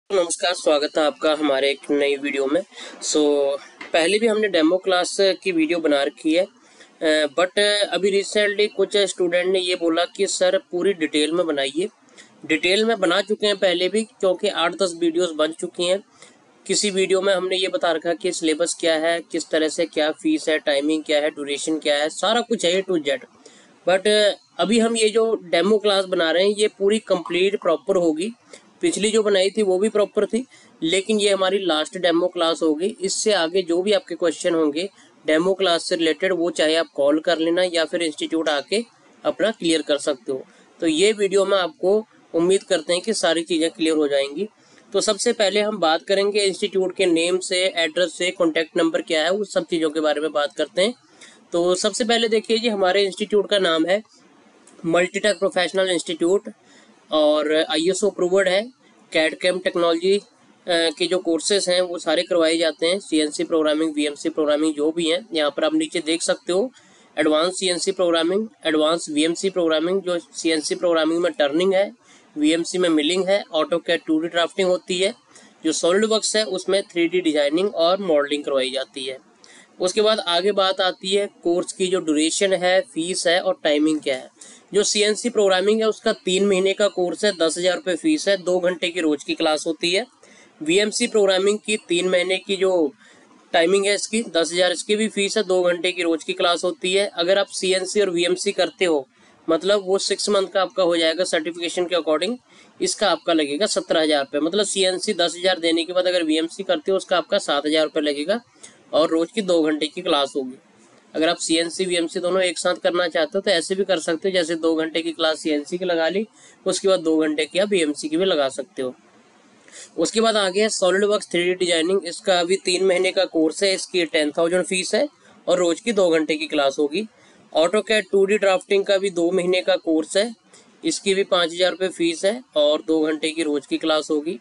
नमस्कार, स्वागत है आपका हमारे एक नई वीडियो में। पहले भी हमने डेमो क्लास की वीडियो बना रखी है, बट अभी रिसेंटली कुछ स्टूडेंट ने ये बोला कि सर पूरी डिटेल में बनाइए। डिटेल में बना चुके हैं पहले भी, क्योंकि 8-10 वीडियोस बन चुकी हैं। किसी वीडियो में हमने ये बता रखा कि सिलेबस क्या है, किस तरह से क्या फीस है, टाइमिंग क्या है, ड्यूरेशन क्या है, सारा कुछ है A to Z। बट अभी हम ये जो डेमो क्लास बना रहे हैं ये पूरी कंप्लीट प्रॉपर होगी। पिछली जो बनाई थी वो भी प्रॉपर थी, लेकिन ये हमारी लास्ट डेमो क्लास होगी। इससे आगे जो भी आपके क्वेश्चन होंगे डेमो क्लास से रिलेटेड, वो चाहे आप कॉल कर लेना या फिर इंस्टीट्यूट आके अपना क्लियर कर सकते हो। तो ये वीडियो में आपको उम्मीद करते हैं कि सारी चीज़ें क्लियर हो जाएंगी। तो सबसे पहले हम बात करेंगे इंस्टीट्यूट के नेम से, एड्रेस से, कॉन्टैक्ट नंबर क्या है, उस सब चीज़ों के बारे में बात करते हैं। तो सबसे पहले देखिए जी, हमारे इंस्टीट्यूट का नाम है मल्टीटेक प्रोफेशनल इंस्टीट्यूट और ISO अप्रूव्ड है। कैड कैम टेक्नोलॉजी के जो कोर्सेज हैं वो सारे करवाए जाते हैं। CNC प्रोग्रामिंग, VMC प्रोग्रामिंग जो भी है, यहाँ पर आप नीचे देख सकते हो। Advance CNC programming, advance VMC programming, जो CNC प्रोग्रामिंग में टर्निंग है, VMC में मिलिंग है, ऑटोकैड 2D ड्राफ्टिंग होती है, जो सॉलिडवर्क्स है उसमें 3D डिजाइनिंग और मॉडलिंग करवाई जाती है। उसके बाद आगे बात आती है कोर्स की जो ड्यूरेशन है, फीस है और टाइमिंग क्या है। जो CNC प्रोग्रामिंग है उसका 3 महीने का कोर्स है, 10,000 रुपये फीस है, 2 घंटे की रोज की क्लास होती है। VMC प्रोग्रामिंग की 3 महीने की जो टाइमिंग है इसकी 10,000, इसकी भी फीस है, 2 घंटे की रोज की क्लास होती है। अगर आप CNC और VMC करते हो मतलब वो 6 मंथ का आपका हो जाएगा सर्टिफिकेशन के अकॉर्डिंग। इसका आपका लगेगा 17,000 रुपये। मतलब CNC 10,000 देने के बाद अगर VMC करते हो उसका आपका 7,000 रुपये लगेगा और रोज की 2 घंटे की क्लास होगी। अगर आप CNC VMC दोनों एक साथ करना चाहते हो तो ऐसे भी कर सकते हो, जैसे 2 घंटे की क्लास CNC की लगा ली, उसके बाद 2 घंटे की आप VMC की भी लगा सकते हो। उसके बाद आगे है सॉलिडवर्क्स 3D डिजाइनिंग। इसका अभी 3 महीने का कोर्स है, इसकी 10,000 फीस है और रोज की 2 घंटे की क्लास होगी। ऑटोकैड 2D ड्राफ्टिंग का भी 2 महीने का कोर्स है, इसकी भी 5,000 रुपये फीस है और 2 घंटे की रोज की क्लास होगी।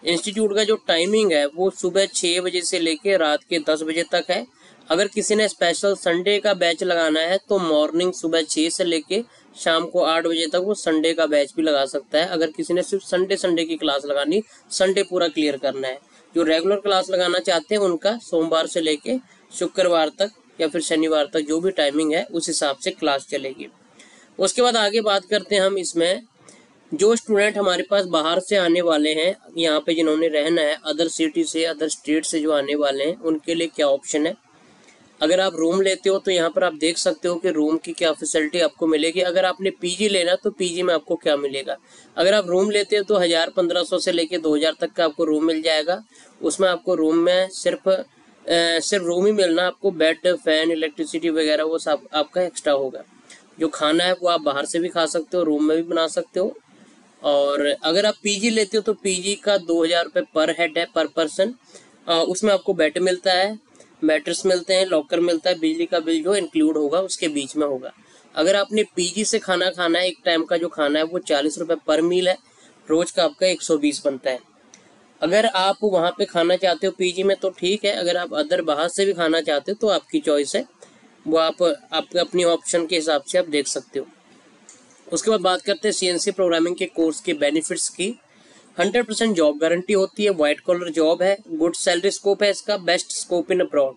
इंस्टीट्यूट का जो टाइमिंग है वो सुबह 6 बजे से लेकर रात के 10 बजे तक है। अगर किसी ने स्पेशल संडे का बैच लगाना है तो मॉर्निंग सुबह 6 से लेके शाम को 8 बजे तक वो संडे का बैच भी लगा सकता है। अगर किसी ने सिर्फ संडे की क्लास लगानी, संडे पूरा क्लियर करना है। जो रेगुलर क्लास लगाना चाहते हैं उनका सोमवार से लेके शुक्रवार तक या फिर शनिवार तक जो भी टाइमिंग है उस हिसाब से क्लास चलेगी। उसके बाद आगे बात करते हैं हम इसमें जो स्टूडेंट हमारे पास बाहर से आने वाले हैं, यहाँ पे जिन्होंने रहना है, अदर सिटी से, अदर स्टेट से जो आने वाले हैं, उनके लिए क्या ऑप्शन है। अगर आप रूम लेते हो तो यहाँ पर आप देख सकते हो कि रूम की क्या फैसिलिटी आपको मिलेगी। अगर आपने PG लेना तो PG में आपको क्या मिलेगा। अगर आप रूम लेते हो तो 1,000-1,500 से लेके 2,000 तक का आपको रूम मिल जाएगा। उसमें आपको रूम में सिर्फ रूम ही मिलना, आपको बेड, फैन, इलेक्ट्रिसिटी वगैरह वो सब आपका एक्स्ट्रा होगा। जो खाना है वो आप बाहर से भी खा सकते हो, रूम में भी बना सकते हो। और अगर आप PG लेते हो तो PG का 2,000 रुपये पर हेड है, पर पर्सन। उसमें आपको बेड मिलता है, मैट्रेस मिलते हैं, लॉकर मिलता है, बिजली का बिल जो इंक्लूड होगा उसके बीच में होगा। अगर आपने PG से खाना खाना है, एक टाइम का जो खाना है वो 40 रुपये पर मील है, रोज का आपका 120 बनता है। अगर आप वहाँ पे खाना चाहते हो PG में तो ठीक है, अगर आप अदर बाहर से भी खाना चाहते हो तो आपकी चॉइस है, वो आप अपनी ऑप्शन के हिसाब से आप देख सकते हो। उसके बाद बात करते हैं CNC प्रोग्रामिंग के कोर्स के बेनिफिट्स की। 100% जॉब गारंटी होती है, व्हाइट कॉलर जॉब है, गुड सैलरी स्कोप है इसका, बेस्ट स्कोप इन अब्रॉड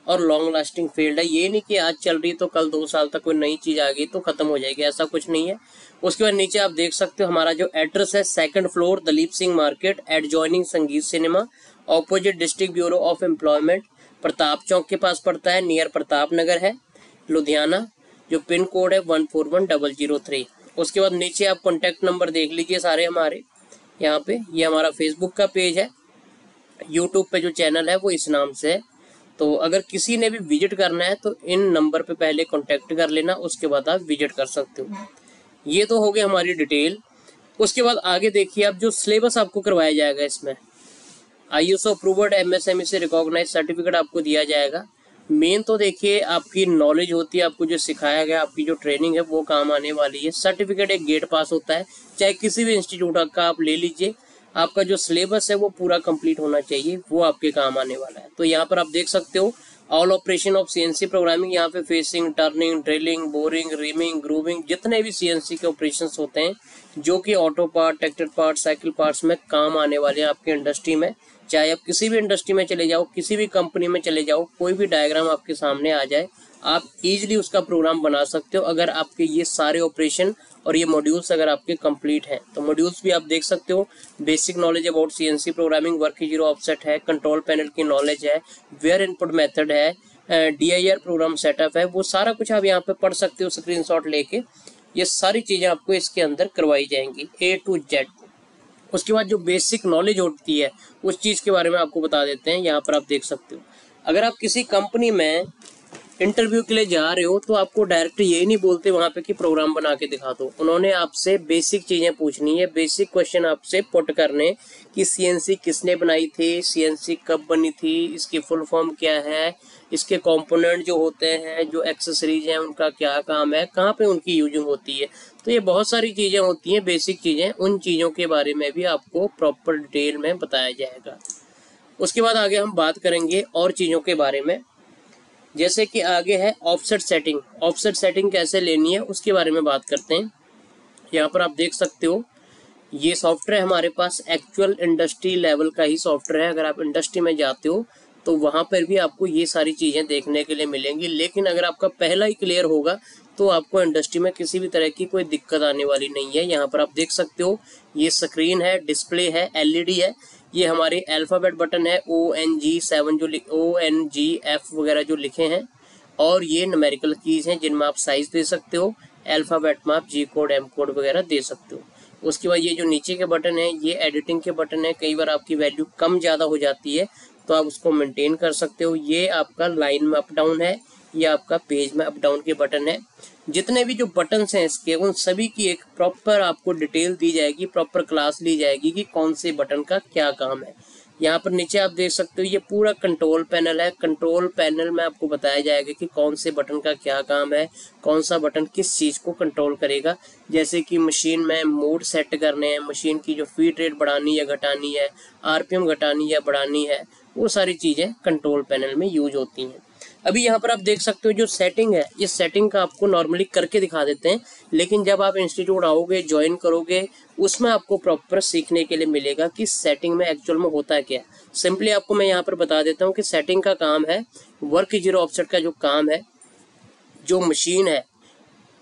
और लॉन्ग लास्टिंग फील्ड है। ये नहीं कि आज चल रही तो कल 2 साल तक कोई नई चीज़ आ गई तो ख़त्म हो जाएगी, ऐसा कुछ नहीं है। उसके बाद नीचे आप देख सकते हो हमारा जो एड्रेस है, 2nd floor Dalip Singh market, adjoining Sangeet cinema, opposite district bureau of employment, Pratap Chowk के पास पड़ता है, नियर प्रताप नगर है, लुधियाना। जो पिन कोड है 141003। उसके बाद नीचे आप कॉन्टैक्ट नंबर देख लीजिए सारे हमारे यहाँ पे। ये हमारा फेसबुक का पेज है, यूट्यूब पे जो चैनल है वो इस नाम से है। तो अगर किसी ने भी विजिट करना है तो इन नंबर पे पहले कांटेक्ट कर लेना, उसके बाद आप विजिट कर सकते हो। ये तो हो गई हमारी डिटेल। उसके बाद आगे देखिए, अब जो सिलेबस आपको करवाया जाएगा इसमें ISO अप्रूव्ड MSME से रिकॉग्नाइज सर्टिफिकेट आपको दिया जाएगा। मेन तो देखिए आपकी नॉलेज होती है, आपको जो सिखाया गया, आपकी जो ट्रेनिंग है वो काम आने वाली है। सर्टिफिकेट एक गेट पास होता है, चाहे किसी भी इंस्टीट्यूट का आप ले लीजिए, आपका जो सिलेबस है वो पूरा कंप्लीट होना चाहिए, वो आपके काम आने वाला है। तो यहाँ पर आप देख सकते हो all operation of CNC programming, यहाँ पे facing, turning, drilling, boring, reaming, grooving, जितने भी सीएनसी के ऑपरेशंस होते हैं जो कि auto part, tractor part, cycle parts में काम आने वाले हैं आपके इंडस्ट्री में। चाहे आप किसी भी इंडस्ट्री में चले जाओ, किसी भी कंपनी में चले जाओ, कोई भी डायग्राम आपके सामने आ जाए, आप इजीली उसका प्रोग्राम बना सकते हो अगर आपके ये सारे ऑपरेशन और ये मॉड्यूल्स अगर आपके कंप्लीट हैं। तो मॉड्यूल्स भी आप देख सकते हो, basic knowledge about CNC programming, work zero offset है, कंट्रोल पैनल की नॉलेज है, वेयर इनपुट मेथड है, DIR प्रोग्राम सेटअप है, वो सारा कुछ आप यहाँ पे पढ़ सकते हो स्क्रीनशॉट लेके। ये सारी चीज़ें आपको इसके अंदर करवाई जाएंगी A to Z। उसके बाद जो बेसिक नॉलेज होती है उस चीज़ के बारे में आपको बता देते हैं, यहाँ पर आप देख सकते हो। अगर आप किसी कंपनी में इंटरव्यू के लिए जा रहे हो तो आपको डायरेक्ट यही नहीं बोलते वहाँ पे कि प्रोग्राम बना के दिखा दो। उन्होंने आपसे बेसिक चीज़ें पूछनी है, बेसिक क्वेश्चन आपसे पुट करने कि सीएनसी किसने बनाई थी, सीएनसी कब बनी थी, इसकी फुल फॉर्म क्या है, इसके कंपोनेंट जो होते हैं, जो एक्सेसरीज हैं, उनका क्या काम है, कहाँ पे उनकी यूजिंग होती है। तो ये बहुत सारी चीज़ें होती हैं, बेसिक चीज़ें, उन चीज़ों के बारे में भी आपको प्रॉपर डिटेल में बताया जाएगा। उसके बाद आगे हम बात करेंगे और चीज़ों के बारे में, जैसे कि आगे है ऑफसेट सेटिंग। ऑफसेट सेटिंग कैसे लेनी है उसके बारे में बात करते हैं। यहाँ पर आप देख सकते हो ये सॉफ्टवेयर हमारे पास एक्चुअल इंडस्ट्री लेवल का ही सॉफ्टवेयर है। अगर आप इंडस्ट्री में जाते हो तो वहाँ पर भी आपको ये सारी चीज़ें देखने के लिए मिलेंगी, लेकिन अगर आपका पहला ही क्लियर होगा तो आपको इंडस्ट्री में किसी भी तरह की कोई दिक्कत आने वाली नहीं है। यहाँ पर आप देख सकते हो ये स्क्रीन है, डिस्प्ले है, LED है, ये हमारे अल्फ़ाबेट बटन है ONG7 जो ONGF वगैरह जो लिखे हैं, और ये न्यूमेरिकल कीज़ हैं जिनमें आप साइज दे सकते हो, अल्फ़ाबेट में आप G कोड M कोड वगैरह दे सकते हो। उसके बाद ये जो नीचे के बटन है ये एडिटिंग के बटन है। कई बार आपकी वैल्यू कम ज़्यादा हो जाती है तो आप उसको मेंटेन कर सकते हो। ये आपका लाइन में अप डाउन है, ये आपका पेज में अप डाउन के बटन है। जितने भी जो बटन्स हैं इसके उन सभी की एक प्रॉपर आपको डिटेल दी जाएगी, प्रॉपर क्लास ली जाएगी कि कौन से बटन का क्या काम है। यहाँ पर नीचे आप देख सकते हो ये पूरा कंट्रोल पैनल है। कंट्रोल पैनल में आपको बताया जाएगा कि कौन से बटन का क्या काम है, कौन सा बटन किस चीज़ को कंट्रोल करेगा। जैसे कि मशीन में मोड सेट करने हैं, मशीन की जो फीड रेट बढ़ानी या घटानी है, RPM घटानी या बढ़ानी है, वो सारी चीज़ें कंट्रोल पैनल में यूज होती हैं। अभी यहाँ पर आप देख सकते हो जो सेटिंग है, ये सेटिंग का आपको नॉर्मली करके दिखा देते हैं, लेकिन जब आप इंस्टीट्यूट आओगे, ज्वाइन करोगे, उसमें आपको प्रॉपर सीखने के लिए मिलेगा कि सेटिंग में एक्चुअल में होता है क्या। सिंपली आपको मैं यहाँ पर बता देता हूँ कि सेटिंग का काम है, वर्क जीरो ऑफसेट का जो काम है, जो मशीन है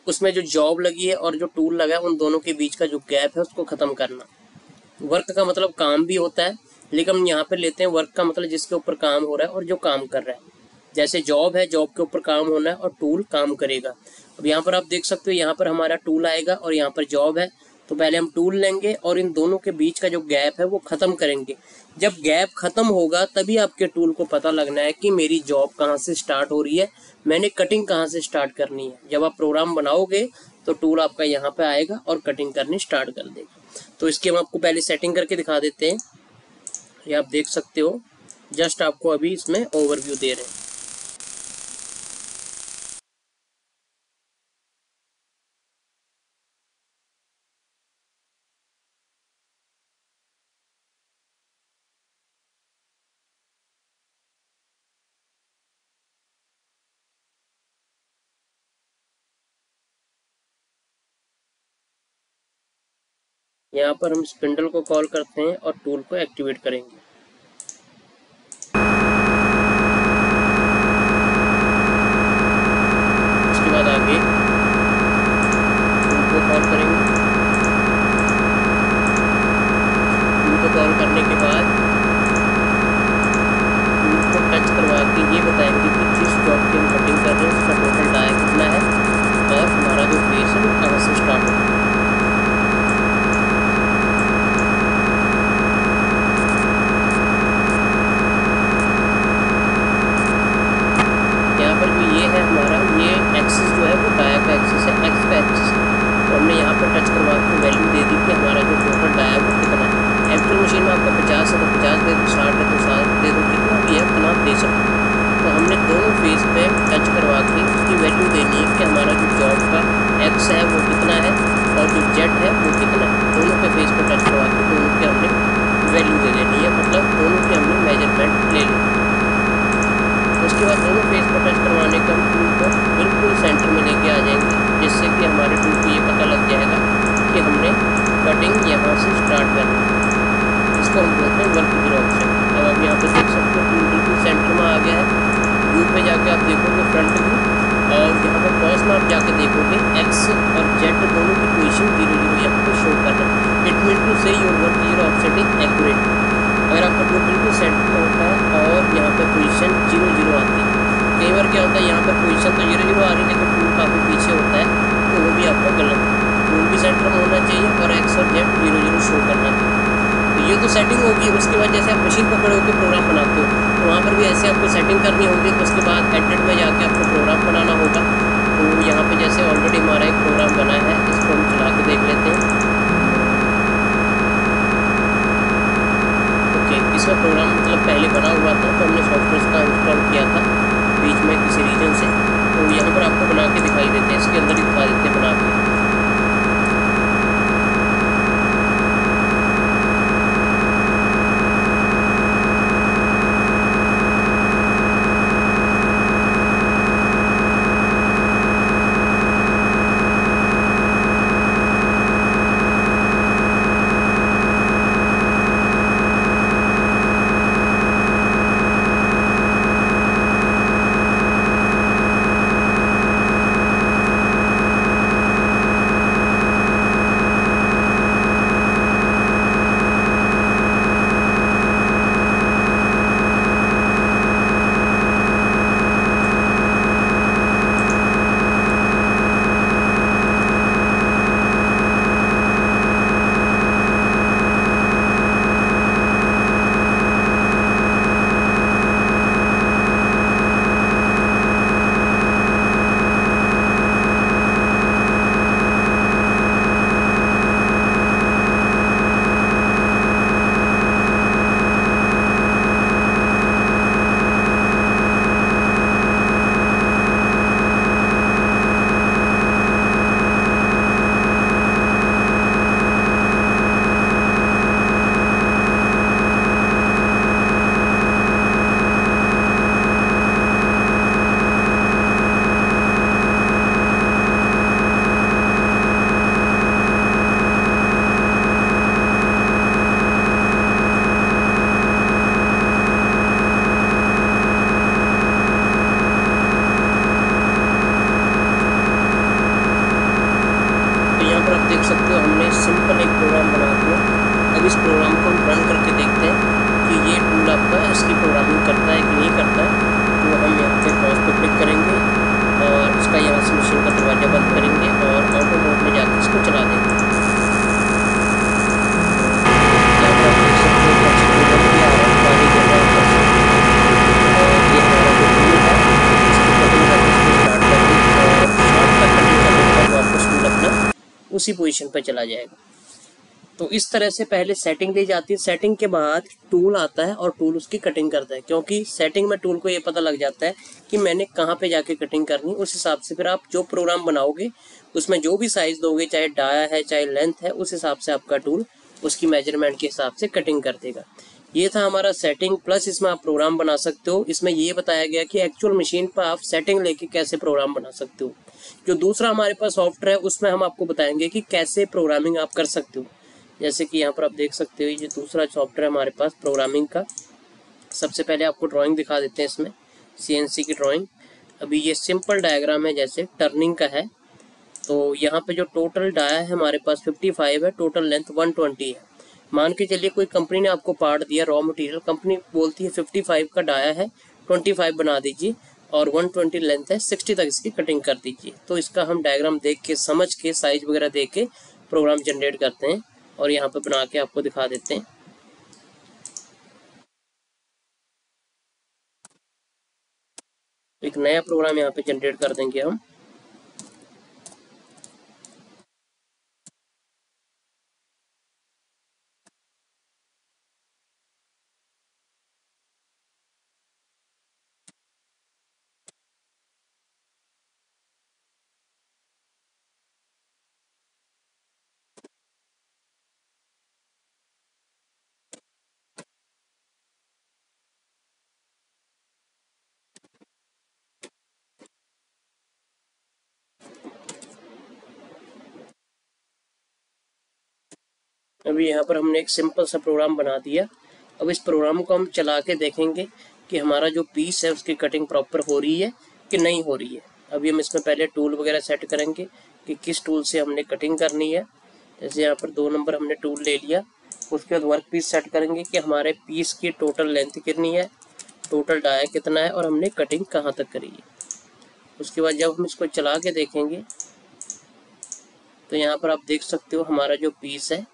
उसमें जो जॉब लगी है और जो टूल लगा है उन दोनों के बीच का जो गैप है उसको ख़त्म करना। वर्क का मतलब काम भी होता है, लेकिन हम यहाँ पर लेते हैं वर्क का मतलब जिसके ऊपर काम हो रहा है और जो काम कर रहा है। जैसे जॉब है, जॉब के ऊपर काम होना है और टूल काम करेगा। अब यहाँ पर आप देख सकते हो यहाँ पर हमारा टूल आएगा और यहाँ पर जॉब है। तो पहले हम टूल लेंगे और इन दोनों के बीच का जो गैप है वो ख़त्म करेंगे। जब गैप ख़त्म होगा तभी आपके टूल को पता लगना है कि मेरी जॉब कहाँ से स्टार्ट हो रही है, मैंने कटिंग कहाँ से स्टार्ट करनी है। जब आप प्रोग्राम बनाओगे तो टूल आपका यहाँ पर आएगा और कटिंग करनी स्टार्ट कर देगा। तो इसकी हम आपको पहले सेटिंग करके दिखा देते हैं। ये आप देख सकते हो, जस्ट आपको अभी इसमें ओवरव्यू दे रहे हैं। यहाँ पर हम स्पिंडल को कॉल करते हैं और टूल को एक्टिवेट करेंगे। उसके बाद आगे टूल को कॉल करेंगे। टूल को कॉल करने के बाद टूल को टच करवा के ये बताएंगे कि जिस जॉब की हम कटिंग कर रहे हैं उसका टोटल डाया कितना है और हमारा जो फेस है वो कहाँ से स्टार्ट होगा। यहाँ पे देख सकते हो टूल बिल्कुल सेंटर में आ गया है। व्यू पे जाके आप देखोगे फ्रंट व्यू, और यहाँ पे पॉज में आप जाके देखोगे एक्स और जेड दोनों की पोजीशन 0 0 यहाँ पे शो कर रहा है। इट मीन टू से your work zero offset is accurate. अगर आपका टूल बिल्कुल सेंटर में होता है और यहाँ पे पोजीशन 0 0 आती है, कई बार क्या होता है यहाँ पर पोजीशन तो 0 0 आ रही है लेकिन टूल काफ़ी पीछे होता है, तो वो भी आपका गलत है। टूल भी सेंटर में होना चाहिए और एक्स और जेड 0 0 शो करना चाहिए। तो ये तो सेटिंग होगी। उसके बाद जैसे आप मशीन पर खड़े होकर प्रोग्राम बनाते हो, तो वहाँ पर भी ऐसे आपको सेटिंग करनी होगी। उसके बाद एडिट में जाके आपको प्रोग्राम बनाना होगा। तो यहाँ पे जैसे ऑलरेडी हमारा एक प्रोग्राम बना है, इसको हम चला के देख लेते हैं। ओके, इसमें प्रोग्राम मतलब पहले बना हुआ था, तो हमने सॉफ्टवेयर का इंस्टॉल किया था बीच में किसी रीजन से। तो यहाँ पर आपको बना के दिखाई देते हैं, इसके अंदर ही दिखा देते हैं बना के। आप देख सकते हो हमने सिंपल एक प्रोग्राम बना दिया। अब इस प्रोग्राम को हम रन करके देखते हैं कि ये टूल आपका इसकी प्रोग्रामिंग करता है कि नहीं करता है। तो हम यहाँ पे पॉज पे क्लिक करेंगे और इसका यहाँ से मशीन का दरवाज़ा बंद करेंगे और ऑटो मोड में जाकर इसको चला देंगे। यहाँ पर आप देख सकते हो ऊपर से कूलर भी आ रहा है, पानी गिर रहा है ऊपर से। और ये हमारा जो टूल है इसकी कटिंग करके इसको स्टार्ट कर दी, और स्टार्ट का कटिंग करने के बाद वापस टूल अपना उसी पोजीशन पर चला जाएगा। तो इस तरह से पहले सेटिंग दी जाती है, सेटिंग के बाद टूल आता है और टूल उसकी कटिंग करता है, क्योंकि सेटिंग में टूल को ये पता लग जाता है कि मैंने कहाँ पे जाके कटिंग करनी। उस हिसाब से फिर आप जो प्रोग्राम बनाओगे उसमें जो भी साइज दोगे, चाहे डाया है चाहे लेंथ है, उस हिसाब से आपका टूल उसकी मेजरमेंट के हिसाब से कटिंग कर देगा। ये था हमारा सेटिंग प्लस, इसमें आप प्रोग्राम बना सकते हो। इसमें ये बताया गया कि एक्चुअल मशीन पर आप सेटिंग लेके कैसे प्रोग्राम बना सकते हो। जो दूसरा हमारे पास सॉफ्टवेयर है उसमें हम आपको बताएंगे कि कैसे प्रोग्रामिंग आप कर सकते हो। जैसे कि यहाँ पर आप देख सकते हो ये दूसरा सॉफ्टवेयर हमारे पास प्रोग्रामिंग का। सबसे पहले आपको ड्राइंग दिखा देते हैं इसमें, सीएनसी की ड्राइंग। अभी ये सिंपल डायग्राम है, जैसे टर्निंग का है। तो यहाँ पे जो टोटल डाया है हमारे पास 55 है, टोटल लेंथ 120 है। मान के चलिए कोई कंपनी ने आपको पार्ट दिया रॉ मटेरियल, कंपनी बोलती है 55 का डाया है 25 बना दीजिए और 120 लेंथ है 60 तक इसकी कटिंग कर दीजिए। तो इसका हम डायग्राम देख के समझ के साइज वगैरह देख के प्रोग्राम जनरेट करते हैं और यहाँ पे बना के आपको दिखा देते हैं। एक नया प्रोग्राम यहाँ पे जनरेट कर देंगे हम। अभी यहाँ पर हमने एक सिंपल सा प्रोग्राम बना दिया अब इस प्रोग्राम को हम चला के देखेंगे कि हमारा जो पीस है उसकी कटिंग प्रॉपर हो रही है कि नहीं हो रही है। अभी हम इसमें पहले टूल वगैरह सेट करेंगे कि किस टूल से हमने कटिंग करनी है। जैसे यहाँ पर 2 नंबर हमने टूल ले लिया, उसके बाद वर्क पीस सेट करेंगे कि हमारे पीस की टोटल लेंथ कितनी है, टोटल डाया कितना है और हमने कटिंग कहाँ तक करी है। उसके बाद जब हम इसको चला के देखेंगे तो यहाँ पर आप देख सकते हो हमारा जो पीस है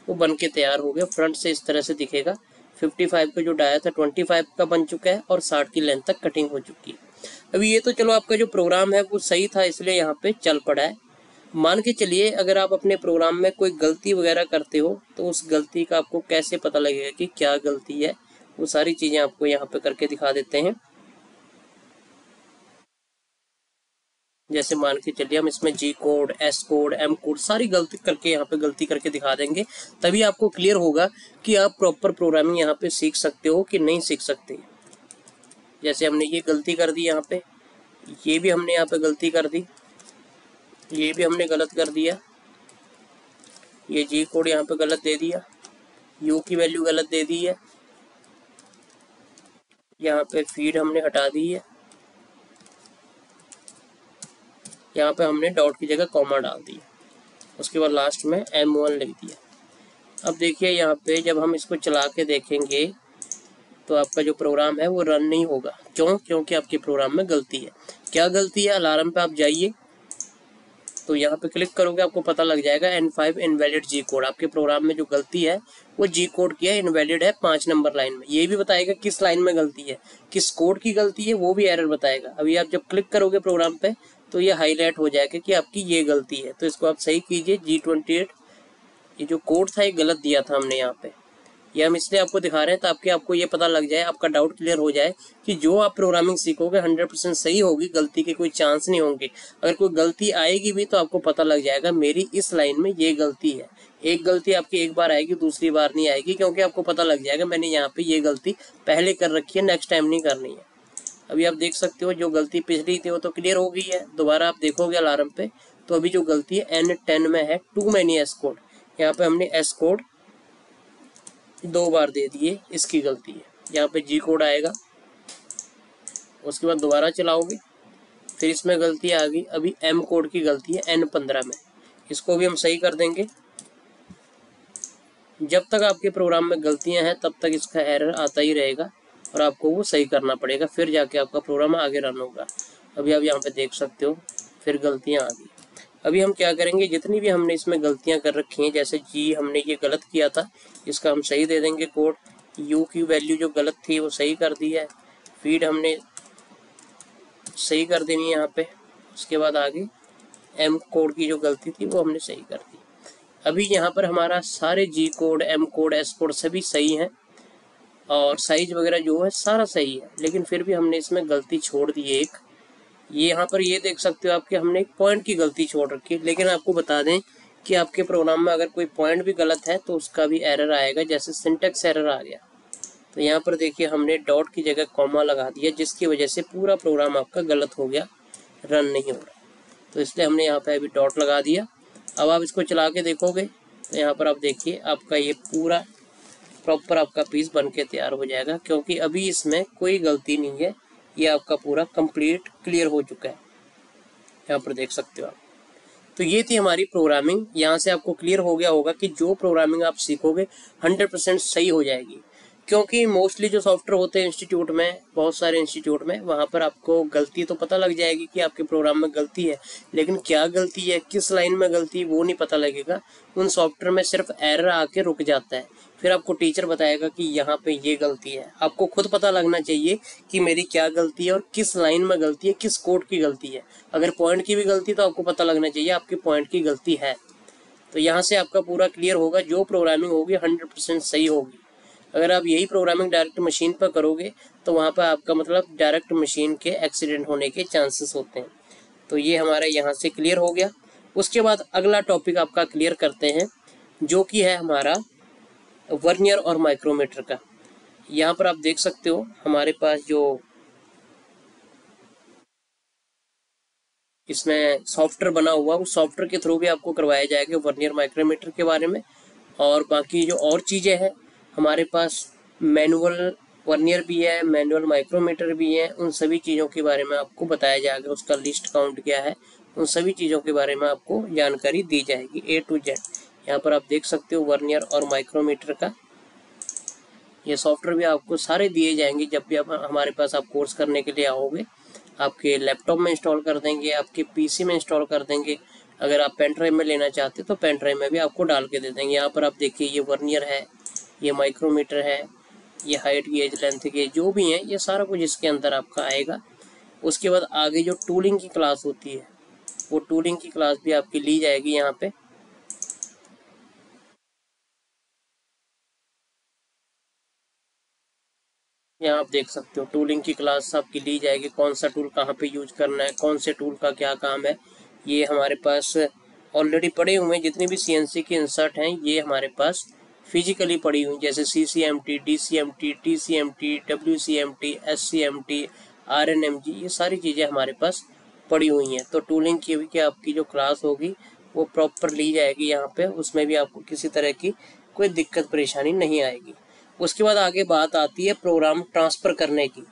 वो बन के तैयार हो गया। फ्रंट से इस तरह से दिखेगा। 55 का जो डाया था 25 का बन चुका है और 60 की लेंथ तक कटिंग हो चुकी है। अभी ये तो चलो आपका जो प्रोग्राम है वो सही था इसलिए यहाँ पे चल पड़ा है। मान के चलिए अगर आप अपने प्रोग्राम में कोई गलती वगैरह करते हो तो उस गलती का आपको कैसे पता लगेगा कि क्या गलती है, वो सारी चीज़ें आपको यहाँ पे करके दिखा देते हैं। जैसे मान के चलिए हम इसमें G code, S code, M code सारी गलती करके यहाँ पे गलती करके दिखा देंगे, तभी आपको क्लियर होगा कि आप प्रॉपर प्रोग्रामिंग यहाँ पे सीख सकते हो कि नहीं सीख सकते। जैसे हमने ये गलती कर दी यहाँ पे, ये भी हमने यहाँ पे गलती कर दी, ये भी हमने गलत कर दिया, ये जी कोड यहाँ पे गलत दे दिया, यू की वैल्यू गलत दे दी है, यहाँ पे फीड हमने हटा दी है, यहाँ पे हमने डॉट की जगह कॉमा डाल दिया, उसके बाद लास्ट में M1 लिख दिया। अब देखिए यहाँ पे जब हम इसको चला के देखेंगे तो आपका जो प्रोग्राम है वो रन नहीं होगा। क्यों? क्योंकि आपके प्रोग्राम में गलती है। क्या गलती है? अलार्म पे आप जाइए तो यहाँ पे क्लिक करोगे आपको पता लग जाएगा N5 इनवैलिड जी कोड। आपके प्रोग्राम में जो गलती है वो जी कोड की है, इनवैलिड है 5 नंबर लाइन में। ये भी बताएगा किस लाइन में गलती है, किस कोड की गलती है, वो भी एरर बताएगा। अभी आप जब क्लिक करोगे प्रोग्राम पे तो ये हाईलाइट हो जाएगा कि आपकी ये गलती है, तो इसको आप सही कीजिए। G28 ये जो कोड था ये गलत दिया था हमने यहाँ पे, ये हम इसलिए आपको दिखा रहे हैं ताकि आपको ये पता लग जाए, आपका डाउट क्लियर हो जाए कि जो आप प्रोग्रामिंग सीखोगे 100% सही होगी, गलती के कोई चांस नहीं होंगे। अगर कोई गलती आएगी भी तो आपको पता लग जाएगा मेरी इस लाइन में ये गलती है। एक गलती आपकी एक बार आएगी, दूसरी बार नहीं आएगी, क्योंकि आपको पता लग जाएगा मैंने यहाँ पे ये गलती पहले कर रखी है, नेक्स्ट टाइम नहीं करनी है। अभी आप देख सकते हो जो गलती पिछली थी वो तो क्लियर हो गई है। दोबारा आप देखोगे अलार्म पे तो अभी जो गलती है N10 में है, टू मैनी एस कोड। यहाँ पे हमने एस कोड 2 बार दे दिए, इसकी गलती है। यहाँ पे जी कोड आएगा, उसके बाद दोबारा चलाओगे फिर इसमें गलती आ गई। अभी एम कोड की गलती है N15 में, इसको भी हम सही कर देंगे। जब तक आपके प्रोग्राम में गलतियां हैं तब तक इसका एरर आता ही रहेगा और आपको वो सही करना पड़ेगा, फिर जाके आपका प्रोग्राम आगे रन होगा। अभी आप यहाँ पे देख सकते हो फिर गलतियाँ आ गई। अभी हम क्या करेंगे, जितनी भी हमने इसमें गलतियां कर रखी हैं, जैसे जी हमने ये गलत किया था इसका हम सही दे देंगे कोड, यू की वैल्यू जो गलत थी वो सही कर दी है, फीड हमने सही कर देनी है यहाँ पे, उसके बाद आगे एम कोड की जो गलती थी वो हमने सही कर दी। अभी यहाँ पर हमारा सारे G code, M code, S code सभी सही हैं और साइज वगैरह जो है सारा सही है, लेकिन फिर भी हमने इसमें गलती छोड़ दी है एक। ये यहाँ पर ये देख सकते हो आपके हमने एक पॉइंट की गलती छोड़ रखी है, लेकिन आपको बता दें कि आपके प्रोग्राम में अगर कोई पॉइंट भी गलत है तो उसका भी एरर आएगा। जैसे सिंटेक्स एरर आ गया तो यहाँ पर देखिए हमने डॉट की जगह कॉमा लगा दिया, जिसकी वजह से पूरा प्रोग्राम आपका गलत हो गया, रन नहीं हो रहा। तो इसलिए हमने यहाँ पे अभी डॉट लगा दिया। अब आप इसको चला के देखोगे तो यहाँ पर आप देखिए आपका ये पूरा प्रॉपर आपका पीस बन के तैयार हो जाएगा, क्योंकि अभी इसमें कोई गलती नहीं है। ये आपका पूरा कंप्लीट क्लियर हो चुका है, यहाँ पर देख सकते हो आप। तो ये थी हमारी प्रोग्रामिंग। यहाँ से आपको क्लियर हो गया होगा कि जो प्रोग्रामिंग आप सीखोगे 100% सही हो जाएगी, क्योंकि मोस्टली जो सॉफ्टवेयर होते हैं इंस्टीट्यूट में, बहुत सारे इंस्टीट्यूट में, वहाँ पर आपको गलती तो पता लग जाएगी कि आपके प्रोग्राम में गलती है, लेकिन क्या गलती है, किस लाइन में गलती, वो नहीं पता लगेगा। उन सॉफ्टवेयर में सिर्फ एरर आके रुक जाता है, फिर आपको टीचर बताएगा कि यहाँ पे ये गलती है। आपको खुद पता लगना चाहिए कि मेरी क्या गलती है और किस लाइन में गलती है, किस कोड की गलती है। अगर पॉइंट की भी गलती तो आपको पता लगना चाहिए आपकी पॉइंट की गलती है। तो यहाँ से आपका पूरा क्लियर होगा, जो प्रोग्रामिंग होगी 100% सही होगी। अगर आप यही प्रोग्रामिंग डायरेक्ट मशीन पर करोगे तो वहाँ पर आपका मतलब डायरेक्ट मशीन के एक्सीडेंट होने के चांसेस होते हैं। तो ये हमारा यहाँ से क्लियर हो गया। उसके बाद अगला टॉपिक आपका क्लियर करते हैं, जो कि है हमारा वर्नियर और माइक्रोमीटर का। यहाँ पर आप देख सकते हो हमारे पास जो इसमें सॉफ्टवेयर बना हुआ, उस सॉफ्टवेयर के थ्रू भी आपको करवाया जाएगा वर्नियर माइक्रोमीटर के बारे में। और बाकी जो और चीज़ें हैं हमारे पास मैनुअल वर्नियर भी है, मैनुअल माइक्रोमीटर भी है। उन सभी चीज़ों के बारे में आपको बताया जाएगा, उसका लिस्ट काउंट क्या है, उन सभी चीज़ों के बारे में आपको जानकारी दी जाएगी A to Z। यहाँ पर आप देख सकते हो वर्नियर और माइक्रोमीटर का ये सॉफ्टवेयर भी आपको सारे दिए जाएंगे। जब भी आप हमारे पास आप कोर्स करने के लिए आओगे, आपके लैपटॉप में इंस्टॉल कर देंगे, आपके पीसी में इंस्टॉल कर देंगे। अगर आप पेन ड्राइव में लेना चाहते तो पेन ड्राइव में भी आपको डाल के दे देंगे। यहाँ पर आप देखिए ये वर्नियर है, ये माइक्रोमीटर है, ये हाइट गेज, लेंथ गेज, जो भी है ये सारा कुछ इसके अंदर आपका आएगा। उसके बाद आगे जो टूलिंग की क्लास होती है, वो टूलिंग की क्लास भी आपकी ली जाएगी। यहाँ पे यहाँ आप देख सकते हो टूलिंग की क्लास आपकी ली जाएगी, कौन सा टूल कहाँ पे यूज करना है, कौन से टूल का क्या काम है। ये हमारे पास ऑलरेडी पड़े हुए हैं, जितनी भी CNC के इंसर्ट हैं ये हमारे पास फिजिकली पड़ी हुई, जैसे CCMT, DCMT, TCMT, WCMT, SCMT, RNMG, ये सारी चीज़ें हमारे पास पड़ी हुई हैं। तो टूलिंग की भी आपकी जो क्लास होगी वो प्रॉपर ली जाएगी यहाँ पे, उसमें भी आपको किसी तरह की कोई दिक्कत परेशानी नहीं आएगी। उसके बाद आगे बात आती है प्रोग्राम ट्रांसफ़र करने की,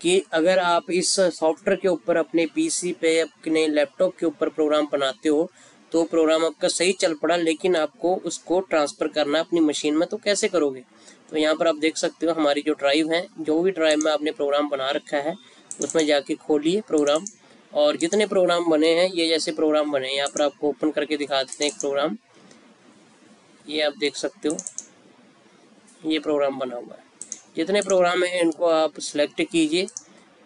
कि अगर आप इस सॉफ्टवेयर के ऊपर अपने पीसी पे, अपने लैपटॉप के ऊपर प्रोग्राम बनाते हो, तो प्रोग्राम आपका सही चल पड़ा लेकिन आपको उसको ट्रांसफ़र करना अपनी मशीन में, तो कैसे करोगे। तो यहाँ पर आप देख सकते हो हमारी जो ड्राइव है, जो भी ड्राइव में आपने प्रोग्राम बना रखा है उसमें जाके खोलिए प्रोग्राम, और जितने प्रोग्राम बने हैं ये जैसे प्रोग्राम बने हैं यहाँ पर आपको ओपन करके दिखा देते हैं एक प्रोग्राम। ये आप देख सकते हो ये प्रोग्राम बना हुआ है। जितने प्रोग्राम हैं इनको आप सिलेक्ट कीजिए।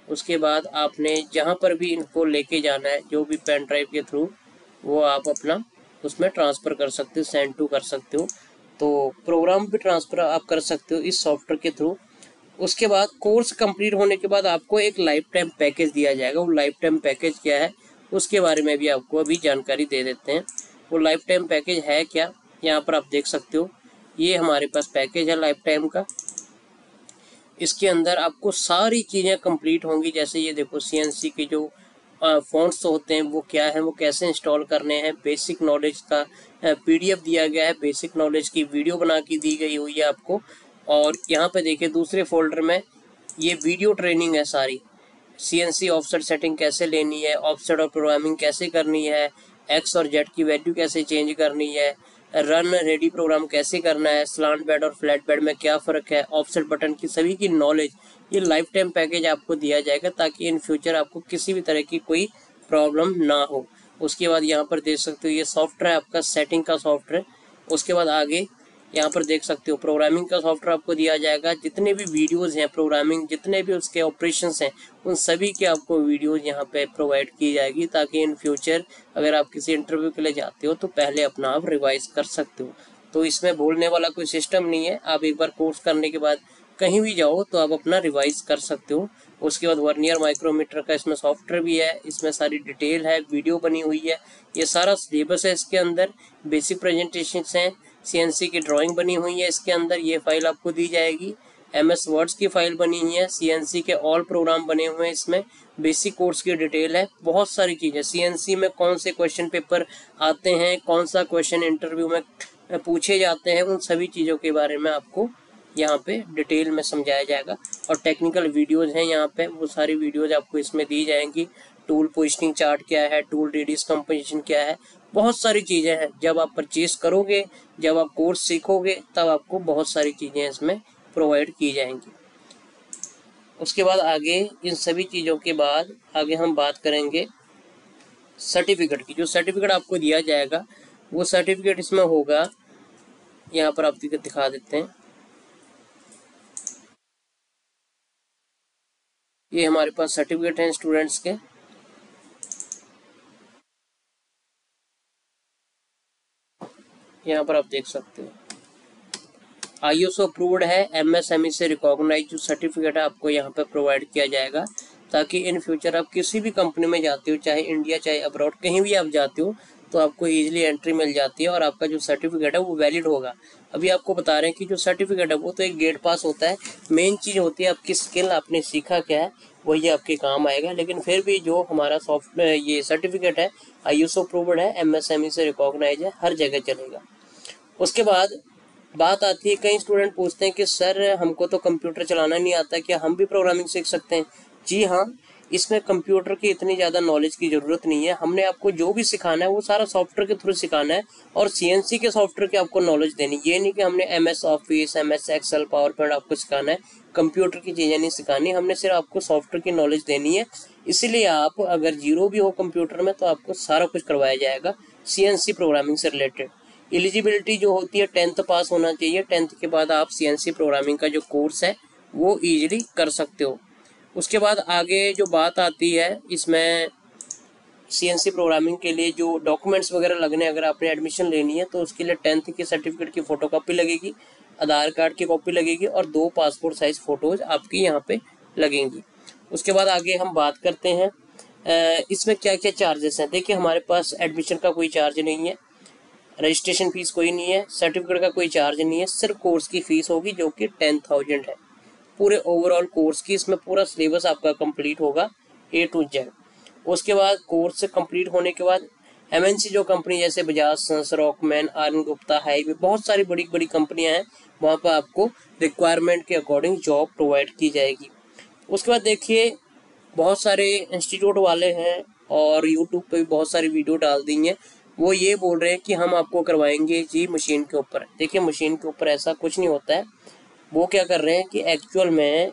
उसके बाद आपने जहाँ पर भी इनको लेके जाना है, जो भी पेन ड्राइव के थ्रू, वो आप अपना उसमें ट्रांसफ़र कर सकते हो, सेंड टू कर सकते हो। तो प्रोग्राम भी ट्रांसफ़र आप कर सकते हो इस सॉफ्टवेयर के थ्रू। उसके बाद कोर्स कंप्लीट होने के बाद आपको एक लाइफ टाइम पैकेज दिया जाएगा। वो लाइफ टाइम पैकेज क्या है उसके बारे में भी आपको अभी जानकारी दे देते हैं। वो लाइफ टाइम पैकेज है क्या, यहाँ पर आप देख सकते हो ये हमारे पास पैकेज है लाइफ टाइम का। इसके अंदर आपको सारी चीज़ें कंप्लीट होंगी, जैसे ये देखो CNC के जो फॉन्ट्स होते हैं वो क्या है, वो कैसे इंस्टॉल करने हैं, बेसिक नॉलेज का PDF दिया गया है, बेसिक नॉलेज की वीडियो बना के दी गई हुई है आपको। और यहाँ पे देखिए दूसरे फोल्डर में ये वीडियो ट्रेनिंग है सारी, CNC ऑफसेट सेटिंग कैसे लेनी है, ऑफसेट और प्रोग्रामिंग कैसे करनी है, X और Z की वैल्यू कैसे चेंज करनी है, रन रेडी प्रोग्राम कैसे करना है, स्लांट बेड और फ्लैट बेड में क्या फ़र्क है, ऑफसेट बटन की सभी की नॉलेज ये लाइफ टाइम पैकेज आपको दिया जाएगा, ताकि इन फ्यूचर आपको किसी भी तरह की कोई प्रॉब्लम ना हो। उसके बाद यहाँ पर देख सकते हो ये सॉफ्टवेयर आपका सेटिंग का सॉफ्टवेयर। उसके बाद आगे यहाँ पर देख सकते हो प्रोग्रामिंग का सॉफ्टवेयर आपको दिया जाएगा। जितने भी वीडियोज़ हैं प्रोग्रामिंग, जितने भी उसके ऑपरेशंस हैं, उन सभी के आपको वीडियोज़ यहाँ पे प्रोवाइड की जाएगी, ताकि इन फ्यूचर अगर आप किसी इंटरव्यू के लिए जाते हो तो पहले अपना आप रिवाइज कर सकते हो। तो इसमें भूलने वाला कोई सिस्टम नहीं है, आप एक बार कोर्स करने के बाद कहीं भी जाओ तो आप अपना रिवाइज कर सकते हो। उसके बाद वर्नियर माइक्रोमीटर का इसमें सॉफ्टवेयर भी है, इसमें सारी डिटेल है, वीडियो बनी हुई है, ये सारा सिलेबस है इसके अंदर, बेसिक प्रेजेंटेशन हैं, CNC की ड्राइंग बनी हुई है इसके अंदर, ये फाइल आपको दी जाएगी। MS वर्ड्स की फाइल बनी हुई है, CNC के ऑल प्रोग्राम बने हुए हैं इसमें, बेसिक कोर्स की डिटेल है, बहुत सारी चीज़ें। CNC में कौन से क्वेश्चन पेपर आते हैं, कौन सा क्वेश्चन इंटरव्यू में पूछे जाते हैं, उन सभी चीज़ों के बारे में आपको यहाँ पे डिटेल में समझाया जाएगा। और टेक्निकल वीडियोज़ हैं यहाँ पे, वो सारी वीडियोज़ आपको इसमें दी जाएंगी। टूल पोजिशनिंग चार्ट क्या है, टूल रेडियस कंपोजिशन क्या है, बहुत सारी चीज़ें हैं। जब आप परचेज करोगे, जब आप कोर्स सीखोगे, तब आपको बहुत सारी चीज़ें इसमें प्रोवाइड की जाएंगी। उसके बाद आगे इन सभी चीज़ों के बाद आगे हम बात करेंगे सर्टिफिकेट की। जो सर्टिफिकेट आपको दिया जाएगा वो सर्टिफिकेट इसमें होगा, यहाँ पर आप दिखा देते हैं। ये हमारे पास सर्टिफिकेट हैं स्टूडेंट्स के। यहाँ पर आप देख सकते हो ISO अप्रूव्ड है, MSME से रिकॉग्नाइज जो सर्टिफिकेट है आपको यहाँ पे प्रोवाइड किया जाएगा, ताकि इन फ्यूचर आप किसी भी कंपनी में जाते हो, चाहे इंडिया चाहे अब्रॉड, कहीं भी आप जाते हो तो आपको इजीली एंट्री मिल जाती है और आपका जो सर्टिफिकेट है वो वैलिड होगा। अभी आपको बता रहे हैं कि जो सर्टिफिकेट है वो तो एक गेट पास होता है, मेन चीज़ होती है आपकी स्किल, आपने सीखा क्या है वही आपके काम आएगा। लेकिन फिर भी जो हमारा सॉफ्टवेयर ये सर्टिफिकेट है ISO अप्रूव्ड है, MSME से रिकॉग्नाइज है, हर जगह चलेगा। उसके बाद बात आती है, कई स्टूडेंट पूछते हैं कि सर हमको तो कंप्यूटर चलाना नहीं आता, क्या हम भी प्रोग्रामिंग सीख सकते हैं? जी हाँ, इसमें कंप्यूटर की इतनी ज़्यादा नॉलेज की ज़रूरत नहीं है। हमने आपको जो भी सिखाना है वो सारा सॉफ्टवेयर के थ्रू सिखाना है और सीएनसी के सॉफ्टवेयर की आपको नॉलेज देनी। ये नहीं कि हमने MS Office, MS Excel, PowerPoint आपको सिखाना है, कंप्यूटर की चीज़ें नहीं सिखानी, हमने सिर्फ आपको सॉफ्टवेयर की नॉलेज देनी है। इसीलिए आप अगर जीरो भी हो कंप्यूटर में तो आपको सारा कुछ करवाया जाएगा सीएनसी प्रोग्रामिंग से रिलेटेड। एलिजिबिलिटी जो होती है 10th पास होना चाहिए। 10th के बाद आप सीएनसी प्रोग्रामिंग का जो कोर्स है वो ईजिली कर सकते हो। उसके बाद आगे जो बात आती है, इसमें सीएनसी प्रोग्रामिंग के लिए जो डॉक्यूमेंट्स वगैरह लगने, अगर आपने एडमिशन लेनी है तो उसके लिए 10th की सर्टिफिकेट की फ़ोटोकॉपी लगेगी, आधार कार्ड की कॉपी लगेगी और 2 पासपोर्ट साइज़ फ़ोटोज़ आपकी यहाँ पे लगेंगी। उसके बाद आगे हम बात करते हैं इसमें क्या क्या चार्जेस हैं। देखिए, हमारे पास एडमिशन का कोई चार्ज नहीं है, रजिस्ट्रेशन फीस कोई नहीं है, सर्टिफिकेट का कोई चार्ज नहीं है, सिर्फ कोर्स की फ़ीस होगी जो कि 10,000 है। पूरे ओवरऑल कोर्स की, इसमें पूरा सिलेबस आपका कंप्लीट होगा A to Z। उसके बाद कोर्स कंप्लीट होने के बाद एमएनसी जो कंपनी जैसे बजाज, सन्स, रॉकमैन, आर्यन गुप्ता, हाईवे, बहुत सारी बड़ी बड़ी कंपनियां हैं, वहाँ पर आपको रिक्वायरमेंट के अकॉर्डिंग जॉब प्रोवाइड की जाएगी। उसके बाद देखिए, बहुत सारे इंस्टीट्यूट वाले हैं और यूट्यूब पे भी बहुत सारी वीडियो डाल दी हैं, वो ये बोल रहे हैं कि हम आपको करवाएंगे जी मशीन के ऊपर। देखिए, मशीन के ऊपर ऐसा कुछ नहीं होता है। वो क्या कर रहे हैं कि एक्चुअल में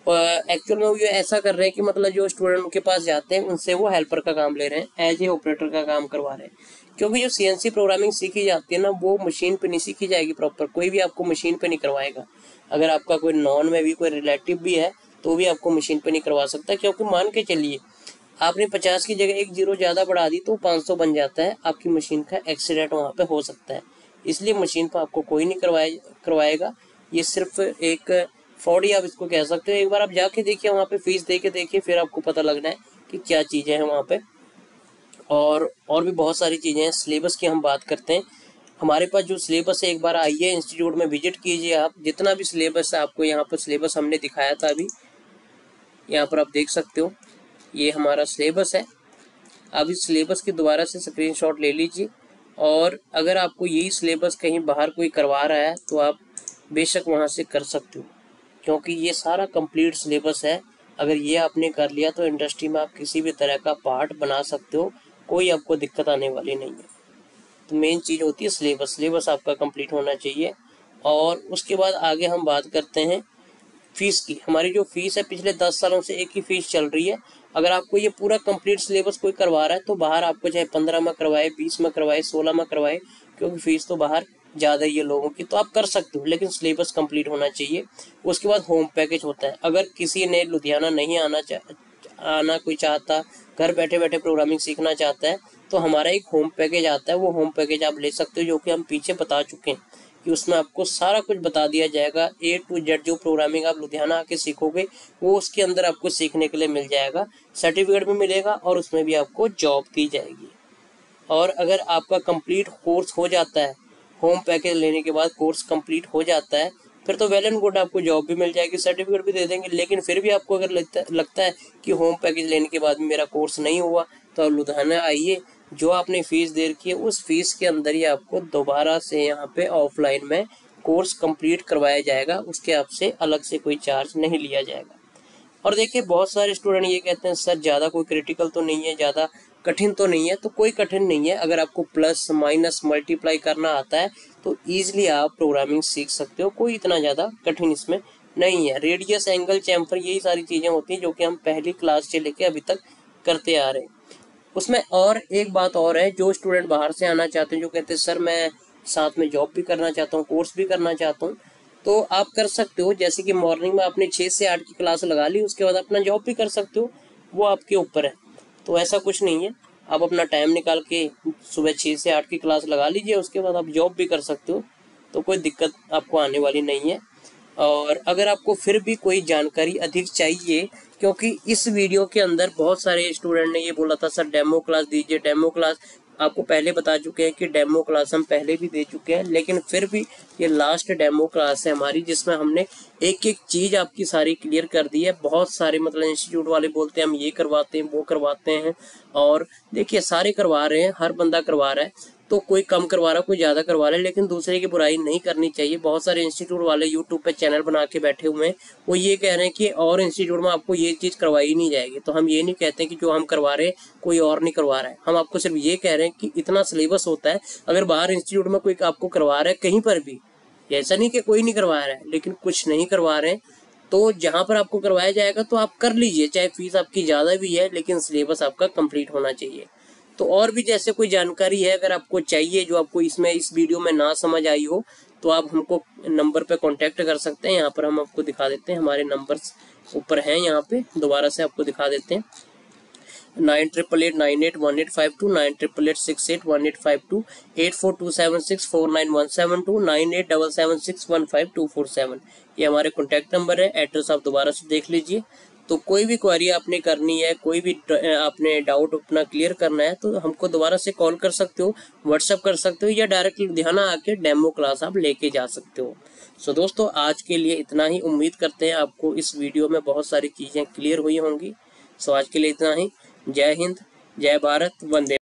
वो ये ऐसा कर रहे हैं कि मतलब जो स्टूडेंट के पास जाते हैं उनसे वो हेल्पर का काम ले रहे हैं, एज ए ऑपरेटर का काम करवा रहे हैं। क्योंकि जो सीएनसी प्रोग्रामिंग सीखी जाती है ना, वो मशीन पे नहीं सीखी जाएगी प्रॉपर, कोई भी आपको मशीन पे नहीं करवाएगा। अगर आपका कोई नॉन में भी कोई रिलेटिव भी है तो भी आपको मशीन पे नहीं करवा सकता। क्योंकि मान के चलिए, आपने 50 की जगह 1 0 ज़्यादा बढ़ा दी तो 500 बन जाता है, आपकी मशीन का एक्सीडेंट वहाँ पे हो सकता है। इसलिए मशीन पर आपको कोई नहीं करवाएगा। ये सिर्फ एक फ्रॉड ही आप इसको कह सकते हो। एक बार आप जाके देखिए, वहाँ पे फीस दे के देखिए, फिर आपको पता लगना है कि क्या चीज़ें हैं वहाँ पे। और भी बहुत सारी चीज़ें हैं। सिलेबस की हम बात करते हैं, हमारे पास जो सिलेबस है, एक बार आइए इंस्टीट्यूट में विजिट कीजिए आप। जितना भी सिलेबस है आपको यहाँ पर सिलेबस हमने दिखाया था अभी, यहाँ पर आप देख सकते हो, ये हमारा सिलेबस है। आप इस सिलेबस की दोबारा से स्क्रीनशॉट ले लीजिए और अगर आपको यही सिलेबस कहीं बाहर कोई करवा रहा है तो आप बेशक वहाँ से कर सकते हो, क्योंकि ये सारा कंप्लीट सिलेबस है। अगर ये आपने कर लिया तो इंडस्ट्री में आप किसी भी तरह का पार्ट बना सकते हो, कोई आपको दिक्कत आने वाली नहीं है। तो मेन चीज़ होती है सिलेबस आपका कंप्लीट होना चाहिए। और उसके बाद आगे हम बात करते हैं फीस की। हमारी जो फीस है पिछले 10 सालों से एक ही फीस चल रही है। अगर आपको ये पूरा कंप्लीट सिलेबस कोई करवा रहा है तो बाहर आपको चाहे 15 में करवाए, 20 में करवाए, 16 में करवाए, क्योंकि फीस तो बाहर ज़्यादा ही है लोगों की, तो आप कर सकते हो, लेकिन सिलेबस कंप्लीट होना चाहिए। उसके बाद होम पैकेज होता है। अगर किसी ने लुधियाना नहीं आना कोई चाहता, घर बैठे बैठे प्रोग्रामिंग सीखना चाहता है, तो हमारा एक होम पैकेज आता है। वो होम पैकेज आप ले सकते हो, जो कि हम पीछे बता चुके हैं कि उसमें आपको सारा कुछ बता दिया जाएगा। A to Z जो प्रोग्रामिंग आप लुधियाना आके सीखोगे वो उसके अंदर आपको सीखने के लिए मिल जाएगा, सर्टिफिकेट भी मिलेगा और उसमें भी आपको जॉब दी जाएगी। और अगर आपका कंप्लीट कोर्स हो जाता है, होम पैकेज लेने के बाद कोर्स कंप्लीट हो जाता है, फिर तो वेल एंड गुड, आपको जॉब भी मिल जाएगी, सर्टिफिकेट भी दे देंगे। लेकिन फिर भी आपको अगर लगता है कि होम पैकेज लेने के बाद भी मेरा कोर्स नहीं हुआ, तो आप लुधियाना आइए, जो आपने फीस दे रखी है उस फीस के अंदर ही आपको दोबारा से यहाँ पे ऑफलाइन में कोर्स कंप्लीट करवाया जाएगा। उसके आपसे अलग से कोई चार्ज नहीं लिया जाएगा। और देखिए, बहुत सारे स्टूडेंट ये कहते हैं सर ज़्यादा कोई क्रिटिकल तो नहीं है, ज़्यादा कठिन तो नहीं है। तो कोई कठिन नहीं है, अगर आपको प्लस माइनस मल्टीप्लाई करना आता है तो ईजिली आप प्रोग्रामिंग सीख सकते हो। कोई इतना ज़्यादा कठिन इसमें नहीं है। रेडियस, एंगल, चैम्फर, यही सारी चीज़ें होती हैं जो कि हम पहली क्लास से लेके अभी तक करते आ रहे हैं। उसमें और एक बात और है, जो स्टूडेंट बाहर से आना चाहते हैं, जो कहते हैं सर मैं साथ में जॉब भी करना चाहता हूँ, कोर्स भी करना चाहता हूँ, तो आप कर सकते हो। जैसे कि मॉर्निंग में आपने 6 से 8 की क्लास लगा ली, उसके बाद अपना जॉब भी कर सकते हो, वो आपके ऊपर है। तो ऐसा कुछ नहीं है, आप अपना टाइम निकाल के सुबह 6 से 8 की क्लास लगा लीजिए, उसके बाद आप जॉब भी कर सकते हो, तो कोई दिक्कत आपको आने वाली नहीं है। और अगर आपको फिर भी कोई जानकारी अधिक चाहिए, क्योंकि इस वीडियो के अंदर बहुत सारे स्टूडेंट ने ये बोला था सर डेमो क्लास दीजिए, डेमो क्लास आपको पहले बता चुके हैं कि डेमो क्लास हम पहले भी दे चुके हैं, लेकिन फिर भी ये लास्ट डेमो क्लास है हमारी, जिसमें हमने एक एक चीज़ आपकी सारी क्लियर कर दी है। बहुत सारे मतलब इंस्टीट्यूट वाले बोलते हैं हम ये करवाते हैं, वो करवाते हैं, और देखिए सारे करवा रहे हैं, हर बंदा करवा रहा है। तो कोई कम करवा रहा है, कोई ज़्यादा करवा रहा है, लेकिन दूसरे की बुराई नहीं करनी चाहिए। बहुत सारे इंस्टीट्यूट वाले यूट्यूब पे चैनल बना के बैठे हुए हैं, वो ये कह रहे हैं कि और इंस्टीट्यूट में आपको ये चीज़ करवाई नहीं जाएगी। तो हम ये नहीं कहते कि जो हम करवा रहे हैं कोई और नहीं करवा रहा है, हम आपको सिर्फ ये कह रहे हैं कि इतना सिलेबस होता है। अगर बाहर इंस्टीट्यूट में कोई आपको करवा रहा है कहीं पर भी, ऐसा नहीं कि कोई नहीं करवा रहा है, लेकिन कुछ नहीं करवा रहे हैं, तो जहाँ पर आपको करवाया जाएगा तो आप कर लीजिए, चाहे फीस आपकी ज़्यादा भी है, लेकिन सिलेबस आपका कंप्लीट होना चाहिए। तो और भी जैसे कोई जानकारी है अगर आपको चाहिए जो आपको इस वीडियो में ना समझ आई हो, तो आप हमको नंबर पे कांटेक्ट कर सकते हैं। यहाँ पर हम आपको दिखा देते हैं, हमारे नंबर्स ऊपर हैं, यहाँ पे दोबारा से आपको दिखा देते हैं। 9888981852, 9888681852, 8427649172, 9877615247। ये हमारे कॉन्टैक्ट नंबर है। एड्रेस आप दोबारा से देख लीजिए। तो कोई भी क्वेरी आपने करनी है, कोई भी आपने डाउट अपना क्लियर करना है, तो हमको दोबारा से कॉल कर सकते हो, व्हाट्सअप कर सकते हो, या डायरेक्ट लुधियाना आके डेमो क्लास आप लेके जा सकते हो। सो दोस्तों, आज के लिए इतना ही। उम्मीद करते हैं आपको इस वीडियो में बहुत सारी चीज़ें क्लियर हुई होंगी। सो आज के लिए इतना ही। जय हिंद, जय भारत, वंदे।